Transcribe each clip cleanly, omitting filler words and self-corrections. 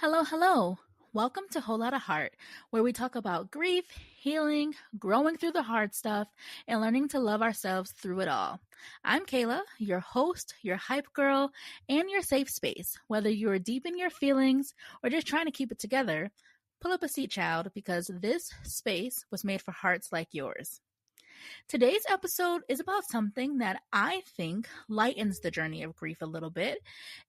Hello, hello. Welcome to Whole Lotta Heart, where we talk about grief, healing, growing through the hard stuff, and learning to love ourselves through it all. I'm Kayla, your host, your hype girl, and your safe space. Whether you're deep in your feelings or just trying to keep it together, pull up a seat, child, because this space was made for hearts like yours. Today's episode is about something that I think lightens the journey of grief a little bit.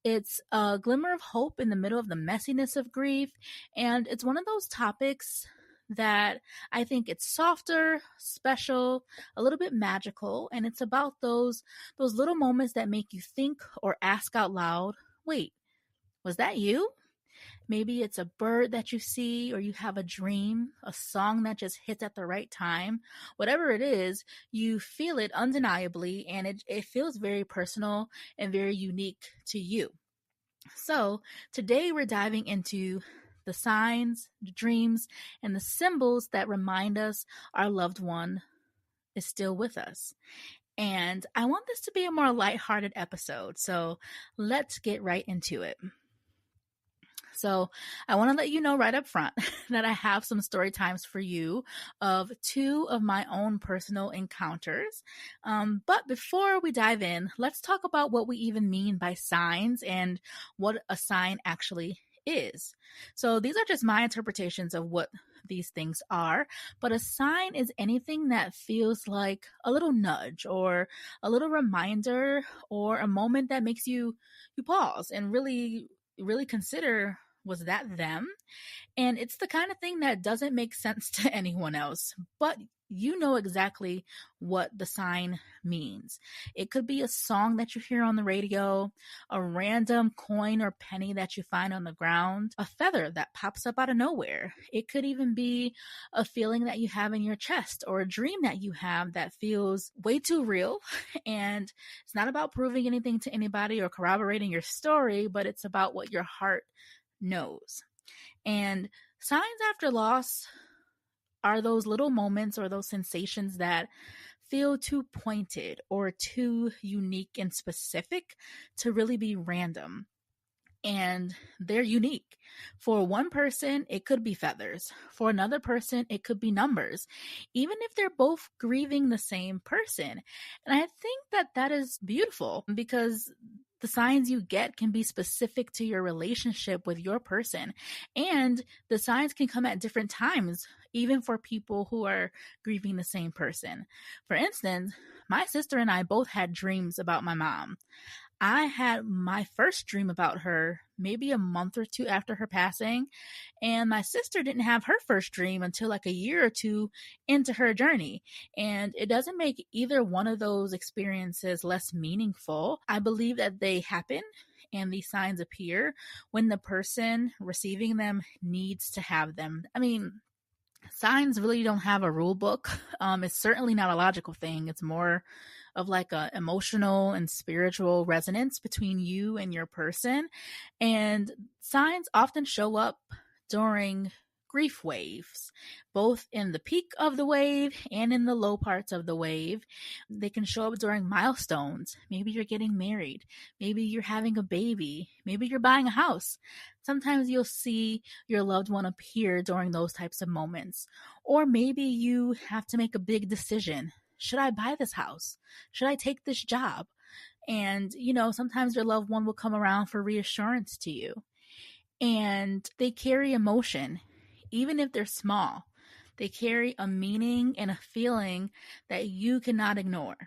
It's a glimmer of hope in the middle of the messiness of grief, and it's one of those topics that I think it's softer, special, a little bit magical, and it's about those little moments that make you think or ask out loud, "Wait, was that you?" Maybe it's a bird that you see, or you have a dream, a song that just hits at the right time. Whatever it is, you feel it undeniably, and it feels very personal and very unique to you. So, today we're diving into the signs, the dreams, and the symbols that remind us our loved one is still with us. And I want this to be a more lighthearted episode, so let's get right into it. So I want to let you know right up front that I have some story times for you of two of my own personal encounters. But before we dive in, let's talk about what we even mean by signs and what a sign actually is. So these are just my interpretations of what these things are, but a sign is anything that feels like a little nudge or a little reminder or a moment that makes you pause and really consider, was that them? And it's the kind of thing that doesn't make sense to anyone else, but you know exactly what the sign means. It could be a song that you hear on the radio, a random coin or penny that you find on the ground, a feather that pops up out of nowhere. It could even be a feeling that you have in your chest or a dream that you have that feels way too real. And it's not about proving anything to anybody or corroborating your story, but it's about what your heart knows. And signs after loss are those little moments or those sensations that feel too pointed or too unique and specific to really be random. And they're unique. For one person, it could be feathers. For another person, it could be numbers, even if they're both grieving the same person. And I think that that is beautiful because the signs you get can be specific to your relationship with your person. And the signs can come at different times, even for people who are grieving the same person. For instance, my sister and I both had dreams about my mom. I had my first dream about her maybe a month or two after her passing, and my sister didn't have her first dream until like a year or two into her journey. And it doesn't make either one of those experiences less meaningful. I believe that they happen and these signs appear when the person receiving them needs to have them. I mean, signs really don't have a rule book. It's certainly not a logical thing. It's more of like a emotional and spiritual resonance between you and your person. And signs often show up during grief waves, both in the peak of the wave and in the low parts of the wave. They can show up during milestones. Maybe you're getting married. Maybe you're having a baby. Maybe you're buying a house. Sometimes you'll see your loved one appear during those types of moments. Or maybe you have to make a big decision. Should I buy this house? Should I take this job? And, sometimes your loved one will come around for reassurance to you. And they carry emotion, even if they're small. They carry a meaning and a feeling that you cannot ignore.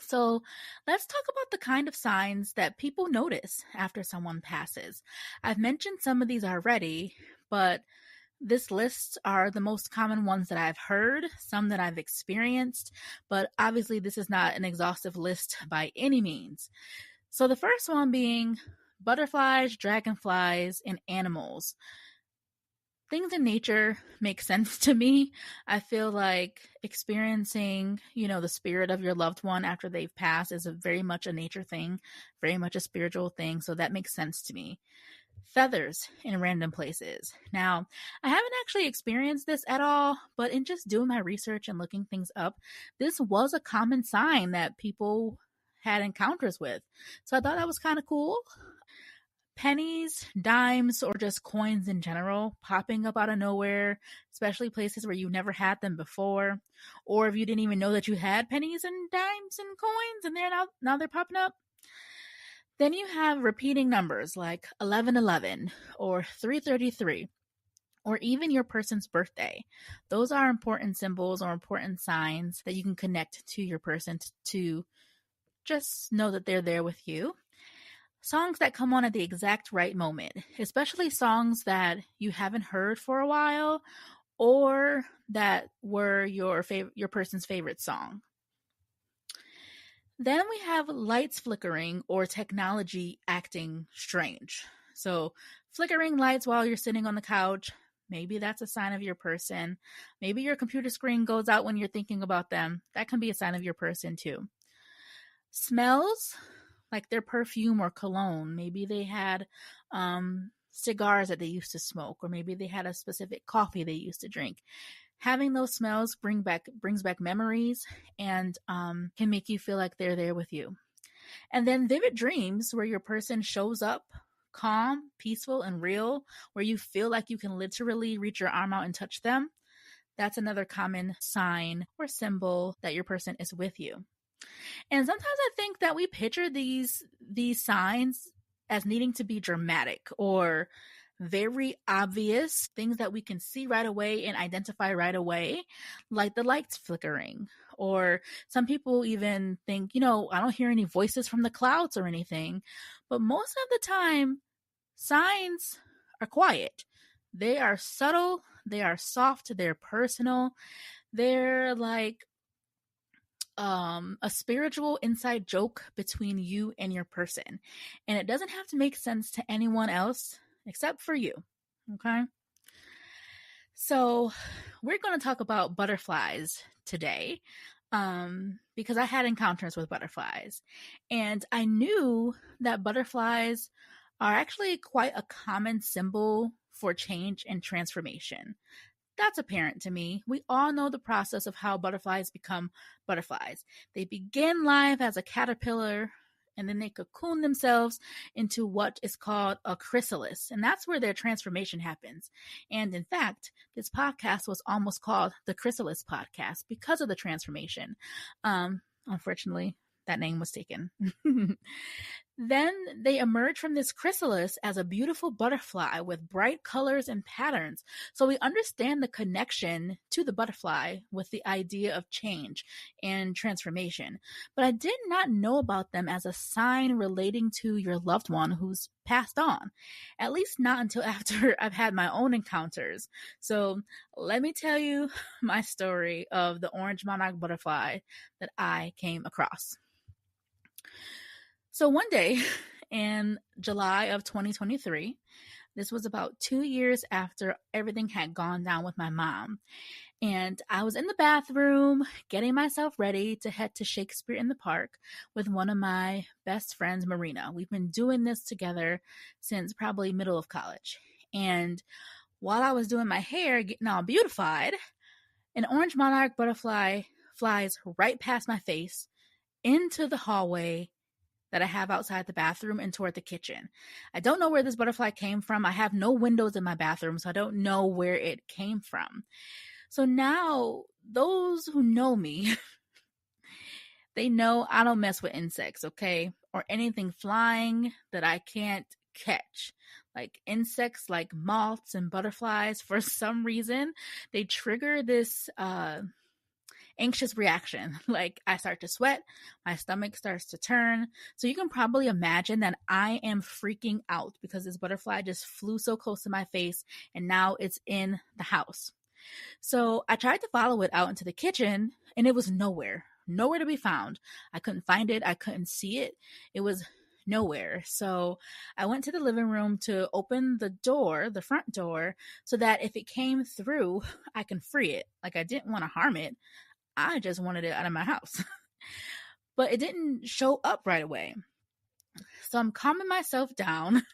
So let's talk about the kind of signs that people notice after someone passes. I've mentioned some of these already, but this list are the most common ones that I've heard, some that I've experienced, but obviously this is not an exhaustive list by any means. So the first one being butterflies, dragonflies, and animals. Things in nature make sense to me. I feel like experiencing, the spirit of your loved one after they've passed is very much a nature thing, very much a spiritual thing. So that makes sense to me. Feathers in random places. Now, I haven't actually experienced this at all, but in just doing my research and looking things up, this was a common sign that people had encounters with. So I thought that was kind of cool. Pennies, dimes, or just coins in general popping up out of nowhere, especially places where you never had them before, or if you didn't even know that you had pennies and dimes and coins and now they're popping up. Then you have repeating numbers like 1111 or 333 or even your person's birthday. Those are important symbols or important signs that you can connect to your person to just know that they're there with you. Songs that come on at the exact right moment, especially songs that you haven't heard for a while or that were your person's favorite song. Then we have lights flickering or technology acting strange. So, flickering lights while you're sitting on the couch, maybe that's a sign of your person. Maybe your computer screen goes out when you're thinking about them. That can be a sign of your person too. Smells, like their perfume or cologne. Maybe they had cigars that they used to smoke, or maybe they had a specific coffee they used to drink. Having those smells brings back memories and can make you feel like they're there with you. And then vivid dreams, where your person shows up calm, peaceful, and real, where you feel like you can literally reach your arm out and touch them. That's another common sign or symbol that your person is with you. And sometimes I think that we picture these signs as needing to be dramatic or very obvious, things that we can see right away and identify right away, like the lights flickering. Or some people even think, I don't hear any voices from the clouds or anything. But most of the time, signs are quiet. They are subtle, they are soft, they're personal. They're like a spiritual inside joke between you and your person. And it doesn't have to make sense to anyone else except for you. Okay? So, we're going to talk about butterflies today because I had encounters with butterflies. And I knew that butterflies are actually quite a common symbol for change and transformation. That's apparent to me. We all know the process of how butterflies become butterflies. They begin life as a caterpillar and then they cocoon themselves into what is called a chrysalis. And that's where their transformation happens. And in fact, this podcast was almost called the Chrysalis Podcast because of the transformation. Unfortunately, that name was taken. Then they emerge from this chrysalis as a beautiful butterfly with bright colors and patterns. So we understand the connection to the butterfly with the idea of change and transformation. But I did not know about them as a sign relating to your loved one who's passed on, at least not until after I've had my own encounters. So let me tell you my story of the orange monarch butterfly that I came across. So one day in July of 2023, this was about 2 years after everything had gone down with my mom. And I was in the bathroom getting myself ready to head to Shakespeare in the Park with one of my best friends, Marina. We've been doing this together since probably middle of college. And while I was doing my hair, getting all beautified, an orange monarch butterfly flies right past my face into the hallway that I have outside the bathroom and toward the kitchen. I don't know where this butterfly came from. I have no windows in my bathroom, so I don't know where it came from. So now, those who know me, they know I don't mess with insects, okay? Or anything flying that I can't catch. Like insects like moths and butterflies, for some reason, they trigger this anxious reaction. Like I start to sweat, my stomach starts to turn. So you can probably imagine that I am freaking out because this butterfly just flew so close to my face and now it's in the house. So I tried to follow it out into the kitchen and it was nowhere to be found. I couldn't find it. I couldn't see it. It was nowhere. So I went to the living room to open the front door, so that if it came through, I can free it. Like I didn't want to harm it. I just wanted it out of my house. But it didn't show up right away. So I'm calming myself down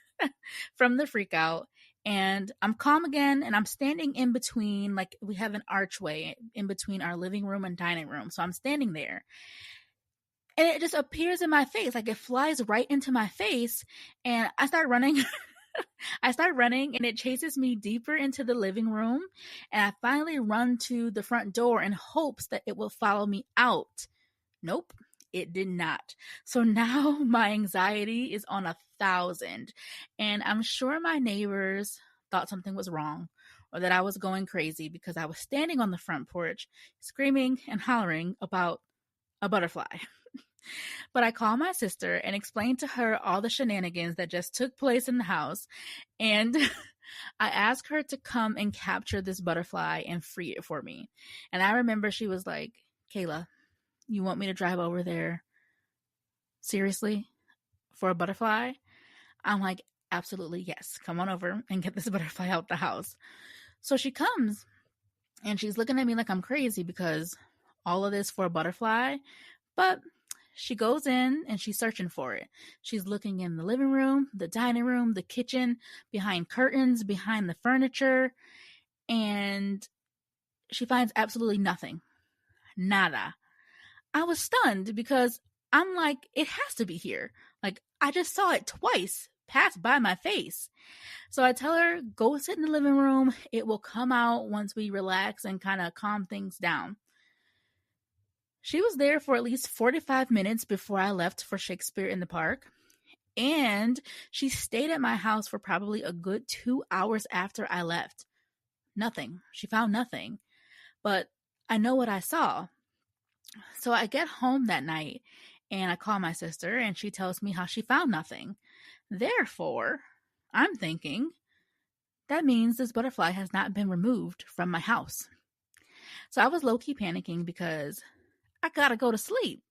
from the freak out. And I'm calm again. And I'm standing in between, like we have an archway in between our living room and dining room. So I'm standing there. and it just appears in my face. Like it flies right into my face, and I start running. I start running, and it chases me deeper into the living room, and I finally run to the front door in hopes that it will follow me out. Nope, it did not. So now my anxiety is on 1,000, and I'm sure my neighbors thought something was wrong or that I was going crazy because I was standing on the front porch screaming and hollering about a butterfly. But I called my sister and explained to her all the shenanigans that just took place in the house, and I asked her to come and capture this butterfly and free it for me. And I remember she was like, Kayla, you want me to drive over there? Seriously? For a butterfly? I'm like, absolutely, yes. Come on over and get this butterfly out the house. So she comes, and she's looking at me like I'm crazy because all of this for a butterfly. But she goes in and she's searching for it. She's looking in the living room, the dining room, the kitchen, behind curtains, behind the furniture, and she finds absolutely nothing. Nada. I was stunned because I'm like, it has to be here. Like, I just saw it twice pass by my face. So I tell her, go sit in the living room. It will come out once we relax and kind of calm things down. She was there for at least 45 minutes before I left for Shakespeare in the Park. And she stayed at my house for probably a good 2 hours after I left. Nothing. She found nothing. But I know what I saw. So I get home that night and I call my sister and she tells me how she found nothing. Therefore, I'm thinking that means this butterfly has not been removed from my house. So I was low-key panicking because I gotta go to sleep.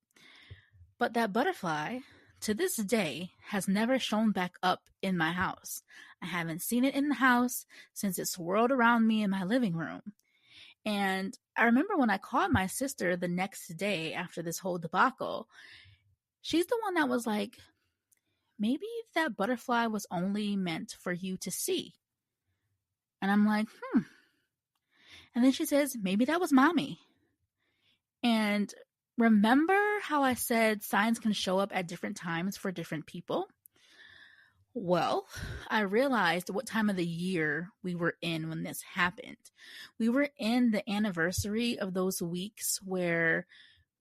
But that butterfly, to this day, has never shown back up in my house. I haven't seen it in the house since it swirled around me in my living room. And I remember when I called my sister the next day after this whole debacle, she's the one that was like, maybe that butterfly was only meant for you to see. And I'm like, And then she says, maybe that was mommy. And remember how I said signs can show up at different times for different people? Well, I realized what time of the year we were in when this happened. We were in the anniversary of those weeks where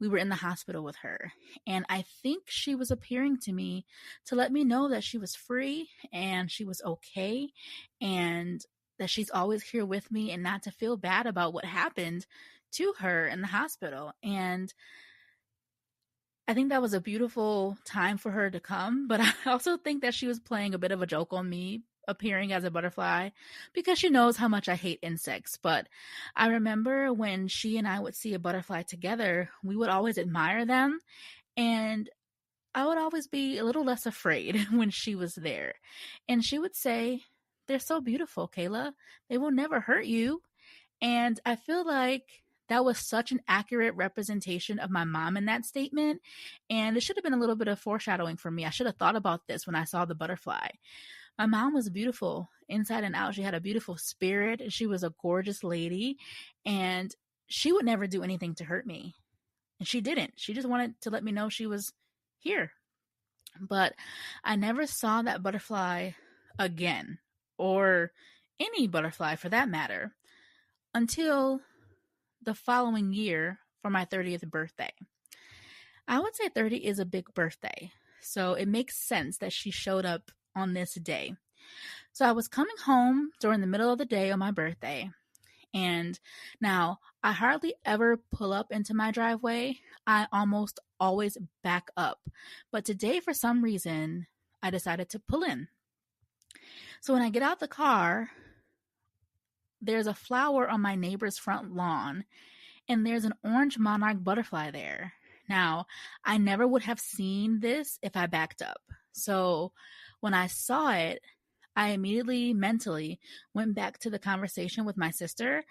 we were in the hospital with her. And I think she was appearing to me to let me know that she was free and she was okay and that she's always here with me and not to feel bad about what happened to her in the hospital. And I think that was a beautiful time for her to come, but I also think that she was playing a bit of a joke on me appearing as a butterfly because she knows how much I hate insects. But I remember when she and I would see a butterfly together, we would always admire them, and I would always be a little less afraid when she was there. And she would say, "They're so beautiful, Kayla. They will never hurt you." And I feel like that was such an accurate representation of my mom in that statement. And it should have been a little bit of foreshadowing for me. I should have thought about this when I saw the butterfly. My mom was beautiful inside and out. She had a beautiful spirit. And she was a gorgeous lady. And she would never do anything to hurt me. And she didn't. She just wanted to let me know she was here. But I never saw that butterfly again, or any butterfly for that matter, until the following year for my 30th birthday. I would say 30 is a big birthday, so it makes sense that she showed up on this day. So I was coming home during the middle of the day on my birthday, and now I hardly ever pull up into my driveway. I almost always back up. But today, for some reason, I decided to pull in. So when I get out the car, there's a flower on my neighbor's front lawn, and there's an orange monarch butterfly there. Now, I never would have seen this if I backed up. So when I saw it, I immediately mentally went back to the conversation with my sister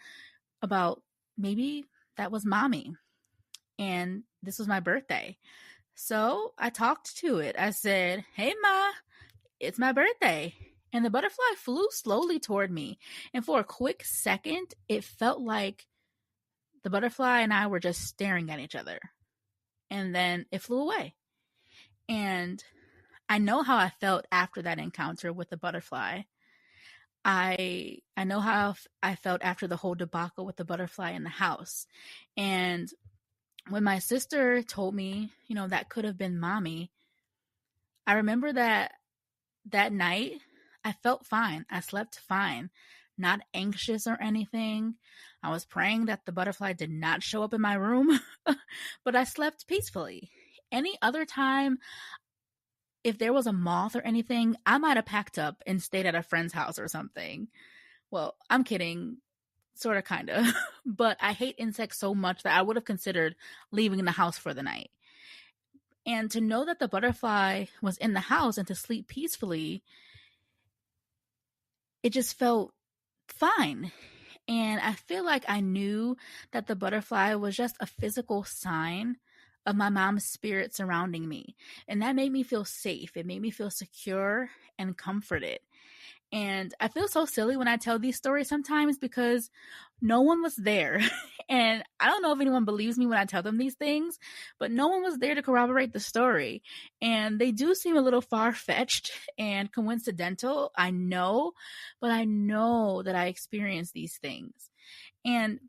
about maybe that was mommy and this was my birthday. So I talked to it. I said, "Hey, Ma, it's my birthday." And the butterfly flew slowly toward me. And for a quick second, it felt like the butterfly and I were just staring at each other. and then it flew away. And I know how I felt after that encounter with the butterfly. I know how I felt after the whole debacle with the butterfly in the house. And when my sister told me, that could have been mommy, I remember that night I felt fine. I slept fine, not anxious or anything. I was praying that the butterfly did not show up in my room, but I slept peacefully. Any other time, if there was a moth or anything, I might have packed up and stayed at a friend's house or something. Well, I'm kidding, sort of, kind of. But I hate insects so much that I would have considered leaving the house for the night. And to know that the butterfly was in the house and to sleep peacefully, it just felt fine. And I feel like I knew that the butterfly was just a physical sign of my mom's spirit surrounding me. And that made me feel safe. It made me feel secure and comforted. And I feel so silly when I tell these stories sometimes because no one was there. And I don't know if anyone believes me when I tell them these things, but no one was there to corroborate the story. And they do seem a little far-fetched and coincidental, I know, but I know that I experienced these things. And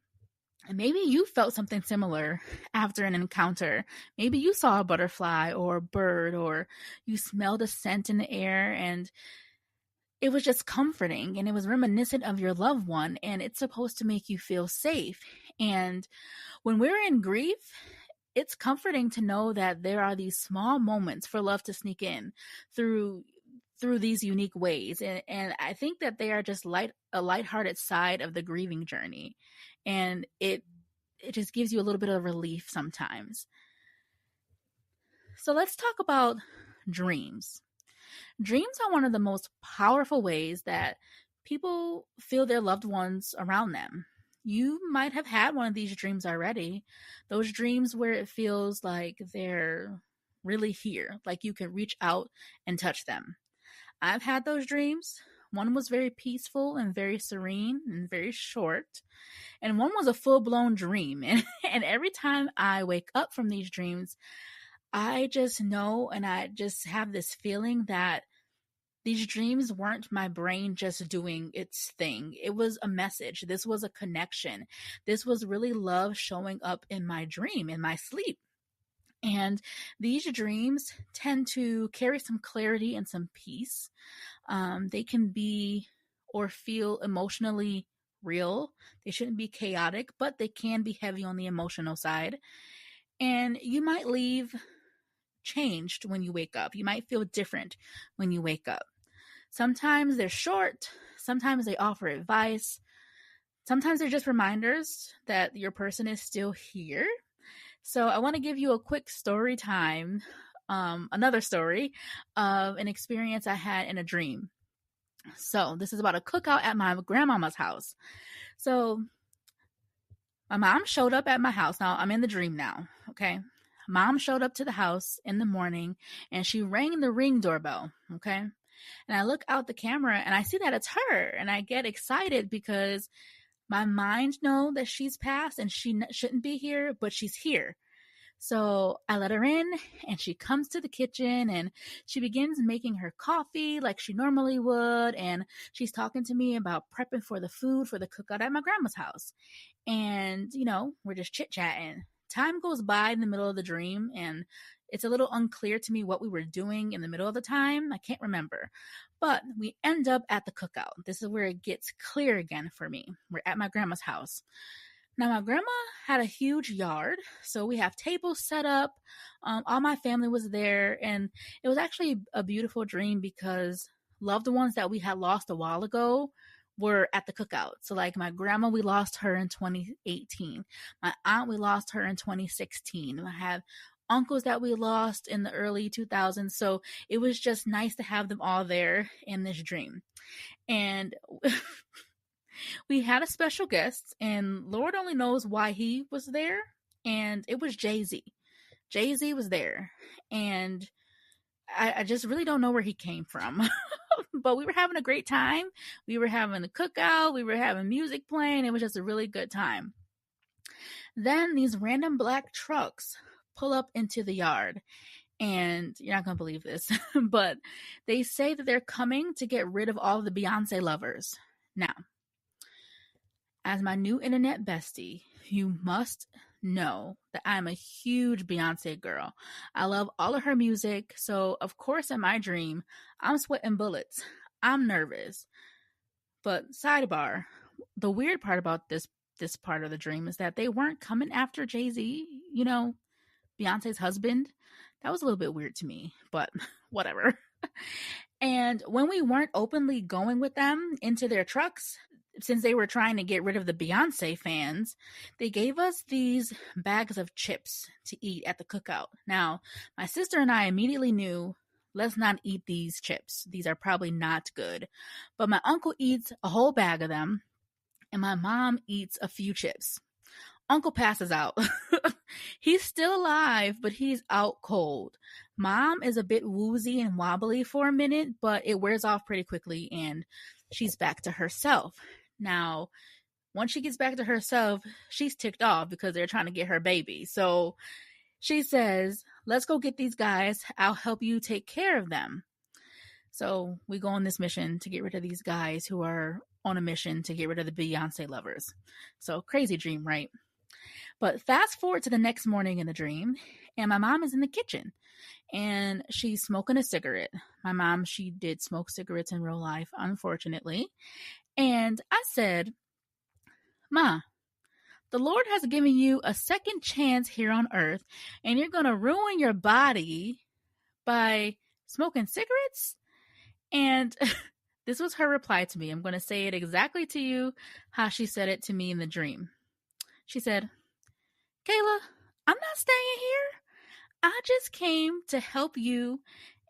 maybe you felt something similar after an encounter. Maybe you saw a butterfly or a bird, or you smelled a scent in the air, and it was just comforting, and it was reminiscent of your loved one, and it's supposed to make you feel safe. And when we're in grief, it's comforting to know that there are these small moments for love to sneak in through these unique ways. And I think that they are just a lighthearted side of the grieving journey. And it just gives you a little bit of relief sometimes. So let's talk about dreams. Dreams are one of the most powerful ways that people feel their loved ones around them. You might have had one of these dreams already. Those dreams where it feels like they're really here, like you can reach out and touch them. I've had those dreams. One was very peaceful and very serene and very short. And one was a full-blown dream. And every time I wake up from these dreams, I just know, and I just have this feeling that these dreams weren't my brain just doing its thing. It was a message. This was a connection. This was really love showing up in my dream, in my sleep. And these dreams tend to carry some clarity and some peace. They can be or feel emotionally real. They shouldn't be chaotic, but they can be heavy on the emotional side. And you might leave changed when you wake up. You might feel different when you wake up. Sometimes they're short. Sometimes they offer advice. Sometimes they're just reminders that your person is still here. So I want to give you a quick story time, another story of an experience I had in a dream. So this is about a cookout at my grandmama's house. So my mom showed up at my house. Now I'm in the dream now, okay? Mom showed up to the house in the morning and she rang the Ring doorbell, okay? And I look out the camera and I see that it's her, and I get excited because my mind knows that she's passed and she shouldn't be here, but she's here. So I let her in and she comes to the kitchen and she begins making her coffee like she normally would. And she's talking to me about prepping for the food for the cookout at my grandma's house. And, we're just chit-chatting. Time goes by in the middle of the dream, and it's a little unclear to me what we were doing in the middle of the time. I can't remember. But we end up at the cookout. This is where it gets clear again for me. We're at my grandma's house. Now, my grandma had a huge yard, so we have tables set up. All my family was there, and it was actually a beautiful dream because loved ones that we had lost a while ago were at the cookout. So like my grandma, we lost her in 2018. My aunt, we lost her in 2016. I have uncles that we lost in the early 2000s. So it was just nice to have them all there in this dream. And we had a special guest, and Lord only knows why he was there. And it was Jay-Z. Jay-Z was there. And I just really don't know where he came from. But we were having a great time. We were having a cookout. We were having music playing. It was just a really good time. Then these random black trucks pull up into the yard. And you're not going to believe this, but they say that they're coming to get rid of all the Beyonce lovers. Now, as my new internet bestie, you must know that I'm a huge Beyonce girl. I love all of her music, so of course in my dream, I'm sweating bullets. I'm nervous. But sidebar, the weird part about this part of the dream is that they weren't coming after Jay-Z, Beyonce's husband. That was a little bit weird to me, but whatever. And when we weren't openly going with them into their trucks, since they were trying to get rid of the Beyonce fans, they gave us these bags of chips to eat at the cookout. Now, my sister and I immediately knew, let's not eat these chips. These are probably not good. But my uncle eats a whole bag of them, and my mom eats a few chips. Uncle passes out. He's still alive, but he's out cold. Mom is a bit woozy and wobbly for a minute, but it wears off pretty quickly and she's back to herself. Now, once she gets back to herself, she's ticked off because they're trying to get her baby. So she says, let's go get these guys. I'll help you take care of them. So we go on this mission to get rid of these guys who are on a mission to get rid of the Beyonce lovers. So crazy dream, right? But fast forward to the next morning in the dream, and my mom is in the kitchen, and she's smoking a cigarette. My mom, she did smoke cigarettes in real life, unfortunately. And I said, Ma, the Lord has given you a second chance here on earth, and you're going to ruin your body by smoking cigarettes? And this was her reply to me. I'm going to say it exactly to you how she said it to me in the dream. She said, Kayla, I'm not staying here. I just came to help you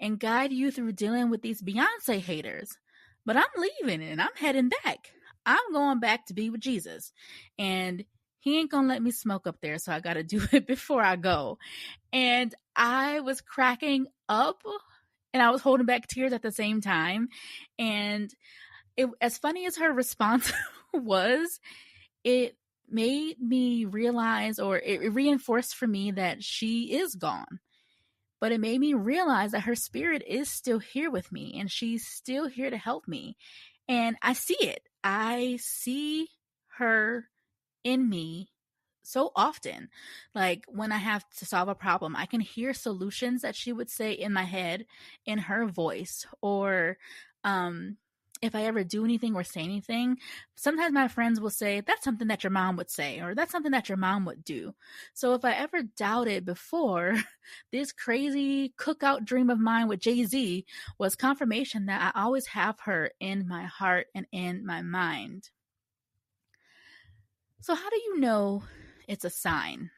and guide you through dealing with these Beyonce haters. But I'm leaving and I'm heading back. I'm going back to be with Jesus. And he ain't going to let me smoke up there, so I got to do it before I go. And I was cracking up and I was holding back tears at the same time. And as funny as her response was, it made me realize, or it reinforced for me that she is gone. But it made me realize that her spirit is still here with me and she's still here to help me. And I see it. I see her in me so often. Like when I have to solve a problem, I can hear solutions that she would say in my head in her voice. Or if I ever do anything or say anything, sometimes my friends will say, that's something that your mom would say, or that's something that your mom would do. So if I ever doubted before, this crazy cookout dream of mine with Jay-Z was confirmation that I always have her in my heart and in my mind. So how do you know it's a sign?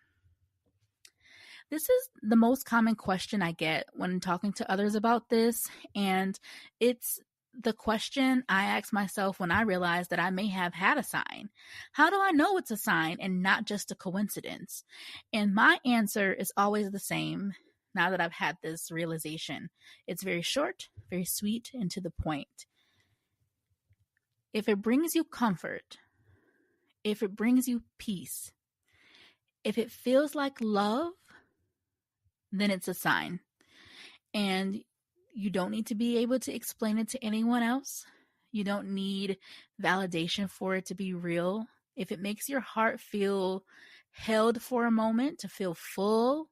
This is the most common question I get when talking to others about this, and it's the question I ask myself when I realize that I may have had a sign. How do I know it's a sign and not just a coincidence? And my answer is always the same now that I've had this realization. It's very short, very sweet, and to the point. If it brings you comfort, if it brings you peace, if it feels like love, then it's a sign. And you don't need to be able to explain it to anyone else. You don't need validation for it to be real. If it makes your heart feel held for a moment, to feel full,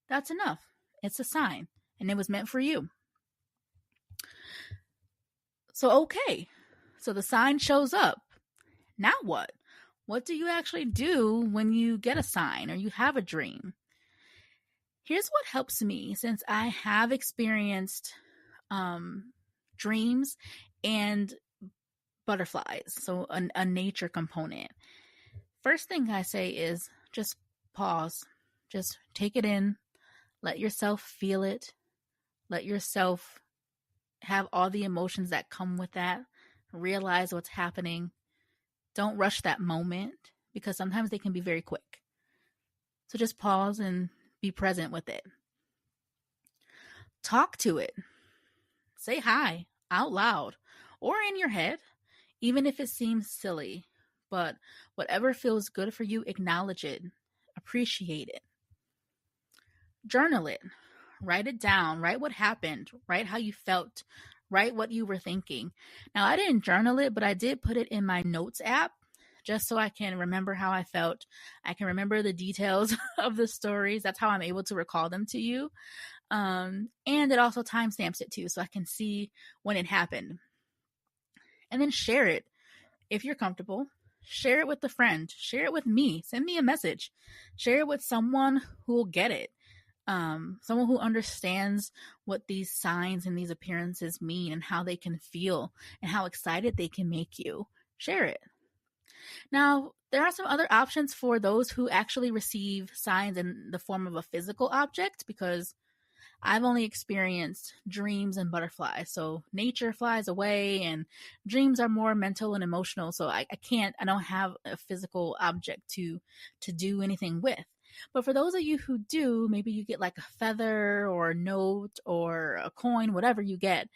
that's enough. It's a sign, and it was meant for you. So, okay. So the sign shows up. Now what? What do you actually do when you get a sign or you have a dream? Here's what helps me, since I have experienced dreams and butterflies, so a nature component. First thing I say is just pause, just take it in, let yourself feel it, let yourself have all the emotions that come with that, realize what's happening. Don't rush that moment because sometimes they can be very quick. So just pause and be present with it. Talk to it. Say hi out loud or in your head, even if it seems silly. But whatever feels good for you, acknowledge it, appreciate it. Journal it, write it down, write what happened, write how you felt, write what you were thinking. Now, I didn't journal it, but I did put it in my notes app just so I can remember how I felt. I can remember the details of the stories. That's how I'm able to recall them to you. And it also timestamps it too, so I can see when it happened. And then share it if you're comfortable. Share it with a friend. Share it with me. Send me a message. Share it with someone who will get it. Someone who understands what these signs and these appearances mean and how they can feel and how excited they can make you. Share it. Now, there are some other options for those who actually receive signs in the form of a physical object, because I've only experienced dreams and butterflies. So nature flies away and dreams are more mental and emotional. So I don't have a physical object to do anything with. But for those of you who do, maybe you get like a feather or a note or a coin, whatever you get.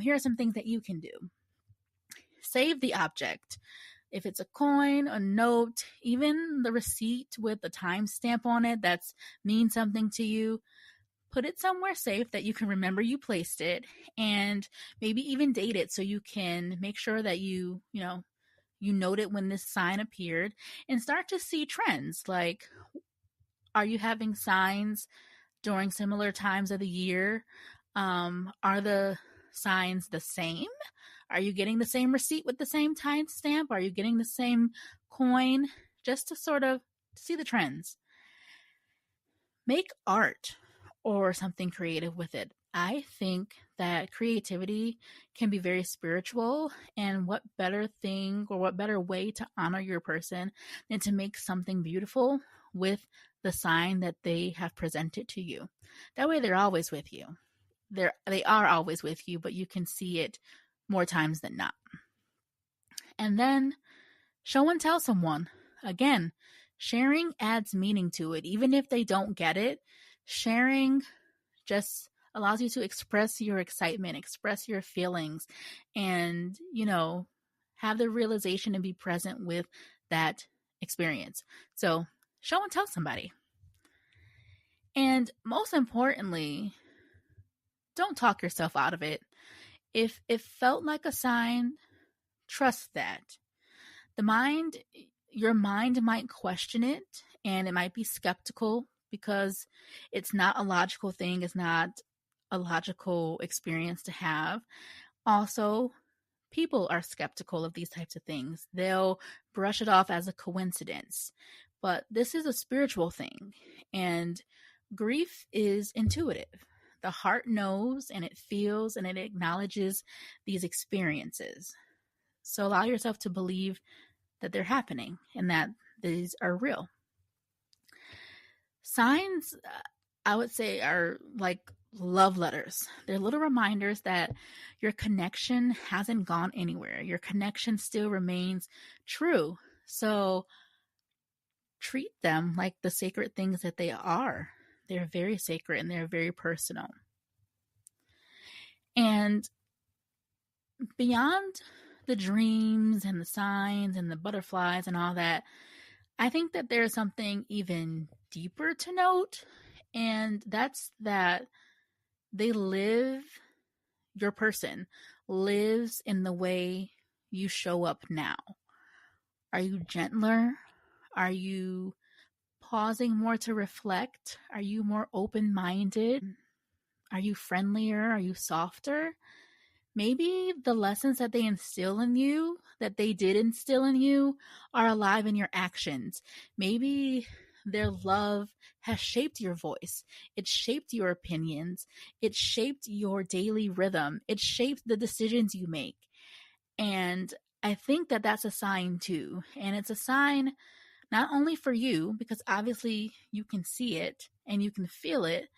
Here are some things that you can do. Save the object. If it's a coin, a note, even the receipt with the timestamp on it that means something to you, put it somewhere safe that you can remember you placed it, and maybe even date it so you can make sure that you note it when this sign appeared, and start to see trends. Like, are you having signs during similar times of the year? Are the signs the same? Are you getting the same receipt with the same timestamp? Are you getting the same coin? Just to sort of see the trends. Make art or something creative with it. I think that creativity can be very spiritual, and what better thing or what better way to honor your person than to make something beautiful with the sign that they have presented to you. That way they're always with you. They are always with you, but you can see it more times than not. And then show and tell someone. Again, sharing adds meaning to it. Even if they don't get it, sharing just allows you to express your excitement, express your feelings, and, have the realization and be present with that experience. So show and tell somebody. And most importantly, don't talk yourself out of it. If it felt like a sign, trust that. Your mind might question it, and it might be skeptical because it's not a logical thing. It's not a logical experience to have. Also, people are skeptical of these types of things. They'll brush it off as a coincidence. But this is a spiritual thing, and grief is intuitive. The heart knows, and it feels, and it acknowledges these experiences. So allow yourself to believe that they're happening and that these are real. Signs, I would say, are like love letters. They're little reminders that your connection hasn't gone anywhere. Your connection still remains true. So treat them like the sacred things that they are. They're very sacred and they're very personal. And beyond the dreams and the signs and the butterflies and all that, I think that there's something even deeper to note, and that's that your person lives in the way you show up now. Are you gentler? Are you pausing more to reflect? Are you more open-minded? Are you friendlier? Are you softer? Maybe the lessons that they did instill in you, are alive in your actions. Maybe their love has shaped your voice. It shaped your opinions. It shaped your daily rhythm. It shaped the decisions you make. And I think that that's a sign too. And it's a sign not only for you, because obviously you can see it and you can feel it,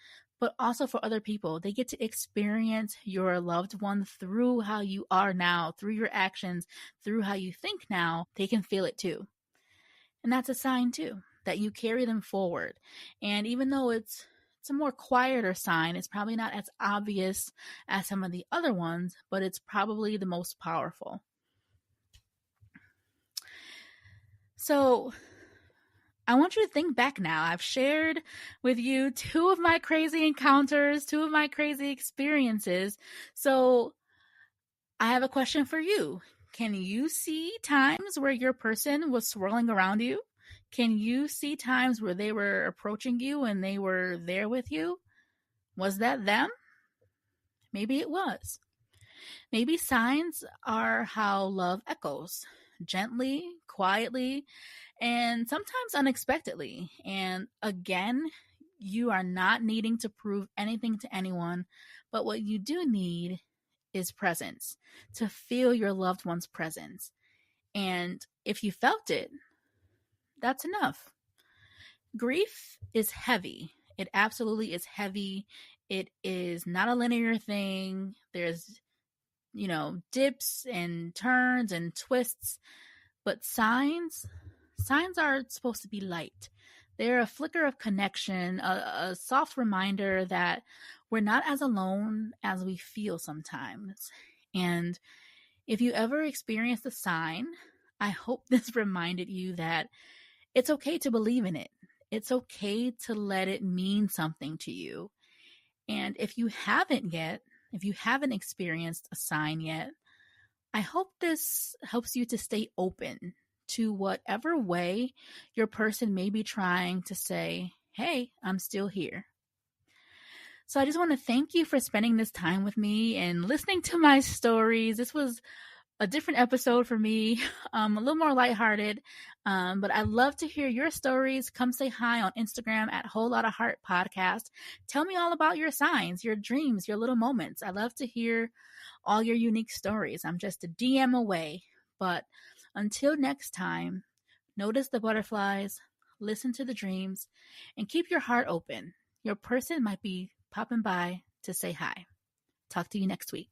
but also for other people. They get to experience your loved one through how you are now, through your actions, through how you think now. They can feel it too. And that's a sign too, that you carry them forward. And even though it's a more quieter sign, it's probably not as obvious as some of the other ones, but it's probably the most powerful. So I want you to think back now. I've shared with you two of my crazy encounters, two of my crazy experiences. So I have a question for you. Can you see times where your person was swirling around you? Can you see times where they were approaching you and they were there with you? Was that them? Maybe it was. Maybe signs are how love echoes gently, quietly, and sometimes unexpectedly. And again, you are not needing to prove anything to anyone, but what you do need is presence, to feel your loved one's presence. And if you felt it, that's enough. Grief is heavy. It absolutely is heavy. It is not a linear thing. There's, dips and turns and twists, but signs are supposed to be light. They're a flicker of connection, a soft reminder that we're not as alone as we feel sometimes. And if you ever experienced a sign, I hope this reminded you that it's okay to believe in it. It's okay to let it mean something to you. And if you haven't yet, if you haven't experienced a sign yet, I hope this helps you to stay open to whatever way your person may be trying to say, hey, I'm still here. So I just want to thank you for spending this time with me and listening to my stories. This was a different episode for me, a little more lighthearted. But I love to hear your stories. Come say hi on Instagram at Whole Lotta Heart Podcast. Tell me all about your signs, your dreams, your little moments. I love to hear all your unique stories. I'm just a DM away. But until next time, notice the butterflies, listen to the dreams, and keep your heart open. Your person might be popping by to say hi. Talk to you next week.